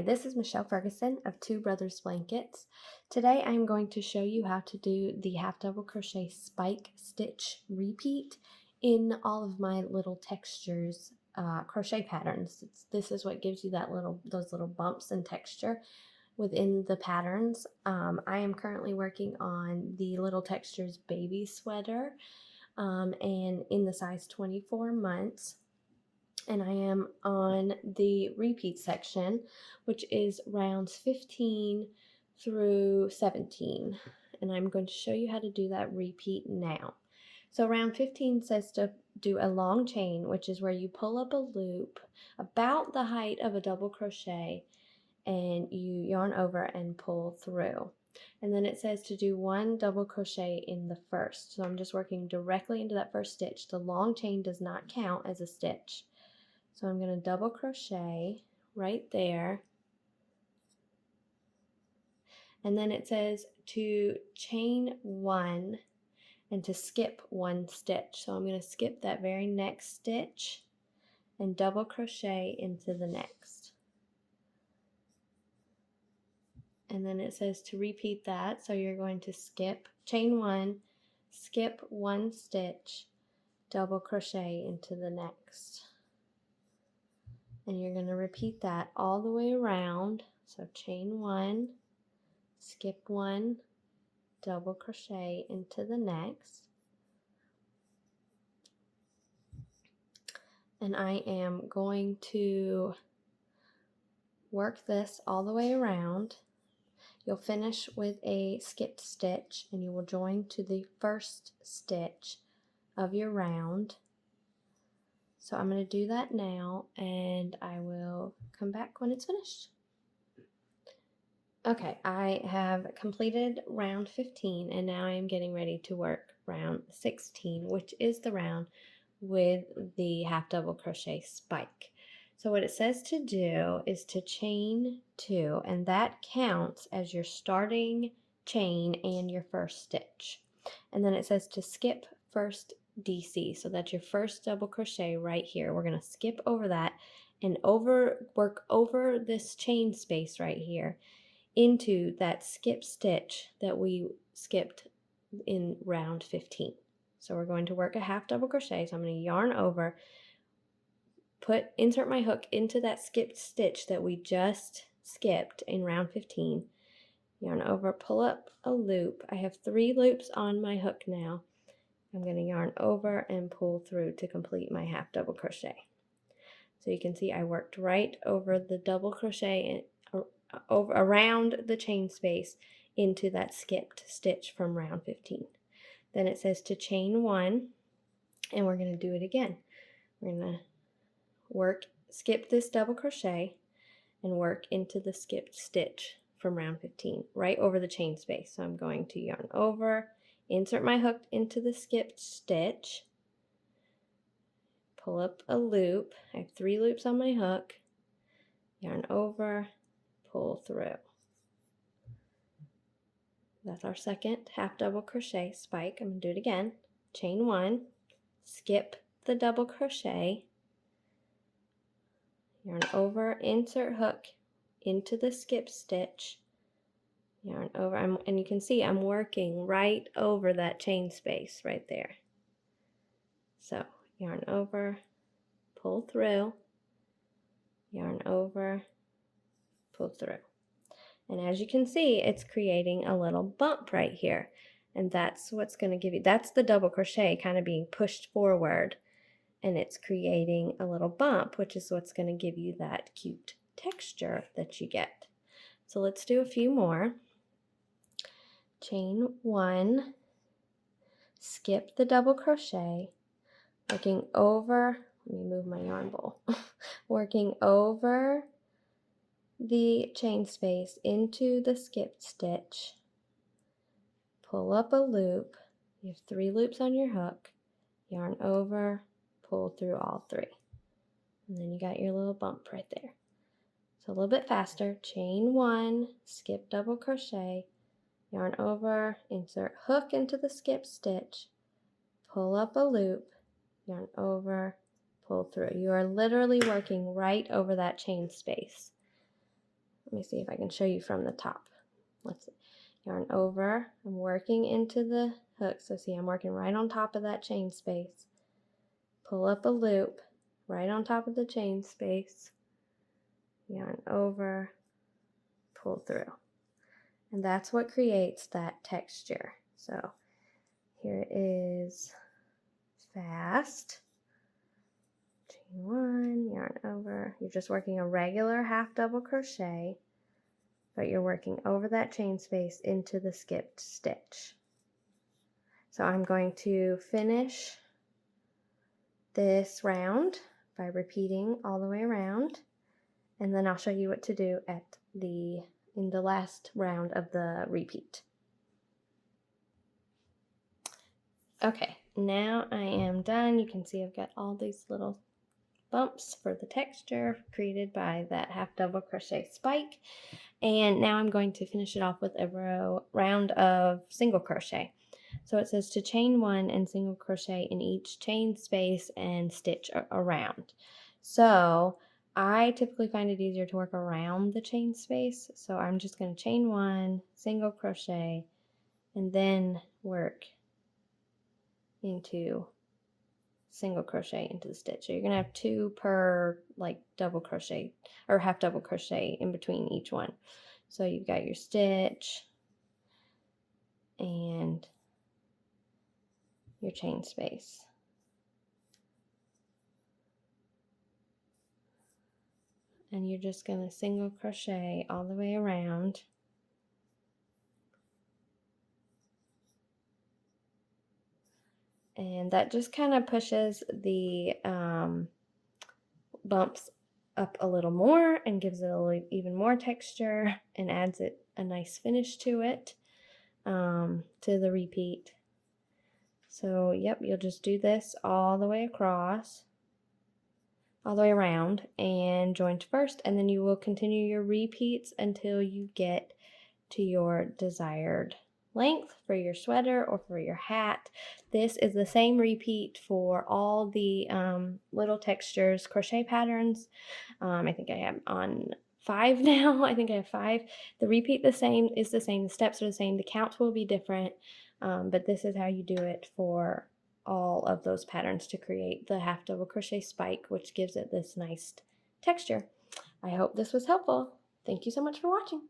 this is Michelle Ferguson of Two Brothers Blankets. Today I'm going to show you how to do the half double crochet spike stitch repeat in all of my little textures crochet patterns. This is what gives you those little bumps and texture within the patterns. I am currently working on the Little Textures baby sweater and in the size 24 months. And I am on the repeat section, which is rounds 15 through 17. And I'm going to show you how to do that repeat now. So round 15 says to do a long chain, which is where you pull up a loop about the height of a double crochet and you yarn over and pull through. And then it says to do one double crochet in the first. So I'm just working directly into that first stitch. The long chain does not count as a stitch. So I'm going to double crochet right there. And then it says to chain one and to skip one stitch. So I'm going to skip that very next stitch and double crochet into the next. And then it says to repeat that. So you're going to chain one, skip one stitch, double crochet into the next. And you're going to repeat that all the way around. So chain one, skip one, double crochet into the next. And I am going to work this all the way around. You'll finish with a skipped stitch and you will join to the first stitch of your round. So I'm going to do that now and I will come back when it's finished. Okay, I have completed round 15 and now I'm getting ready to work round 16, which is the round with the half double crochet spike. So what it says to do is to chain two, and that counts as your starting chain and your first stitch. And then it says to skip first DC, so that's your first double crochet right here. We're going to skip over that and work over this chain space right here into that skip stitch that we skipped in round 15. So we're going to work a half double crochet. So I'm going to yarn over, insert my hook into that skipped stitch that we just skipped in round 15. Yarn over, pull up a loop. I have 3 loops on my hook now. I'm going to yarn over and pull through to complete my half double crochet. So you can see I worked right over the double crochet around the chain space into that skipped stitch from round 15. Then it says to chain one, and we're going to do it again. We're going to skip this double crochet and work into the skipped stitch from round 15 right over the chain space. So I'm going to yarn over, insert my hook into the skipped stitch, pull up a loop. I have 3 loops on my hook, yarn over, pull through. That's our second half double crochet spike. I'm going to do it again. Chain one, skip the double crochet, yarn over, insert hook into the skip stitch, yarn over, and you can see I'm working right over that chain space right there. So yarn over, pull through, yarn over, pull through. And as you can see, it's creating a little bump right here. And that's what's going to give you, that's the double crochet kind of being pushed forward. And it's creating a little bump, which is what's going to give you that cute texture that you get. So let's do a few more. Chain one, skip the double crochet, working over, let me move my yarn bowl, working over the chain space into the skipped stitch, pull up a loop, you have 3 loops on your hook, yarn over, pull through all 3, and then you got your little bump right there. So a little bit faster, chain one, skip double crochet, yarn over, insert hook into the skip stitch, pull up a loop, yarn over, pull through. You are literally working right over that chain space. Let me see if I can show you from the top. Let's see. Yarn over, I'm working into the hook. So see, I'm working right on top of that chain space. Pull up a loop right on top of the chain space. Yarn over, pull through. And that's what creates that texture. So here it is fast. Chain one, yarn over. You're just working a regular half double crochet, but you're working over that chain space into the skipped stitch. So I'm going to finish this round by repeating all the way around, and then I'll show you what to do in the last round of the repeat. Okay, now I am done. You can see I've got all these little bumps for the texture created by that half double crochet spike, and now I'm going to finish it off with a round of single crochet. So it says to chain one and single crochet in each chain space and stitch around. So I typically find it easier to work around the chain space, so I'm just going to chain one, single crochet, and then work into single crochet into the stitch. So you're going to have 2 per like double crochet or half double crochet in between each one. So you've got your stitch and your chain space. And you're just going to single crochet all the way around. And that just kind of pushes the bumps up a little more and gives it even more texture and adds it a nice finish to it, to the repeat. So yep, you'll just do this all the way across, all the way around, and join first, and then you will continue your repeats until you get to your desired length for your sweater or for your hat. This is the same repeat for all the little textures crochet patterns. I think I have on 5 now. I think I have 5. The repeat is the same, the steps are the same, the counts will be different, but this is how you do it for all of those patterns to create the half double crochet spike, which gives it this nice texture. I hope this was helpful. Thank you so much for watching.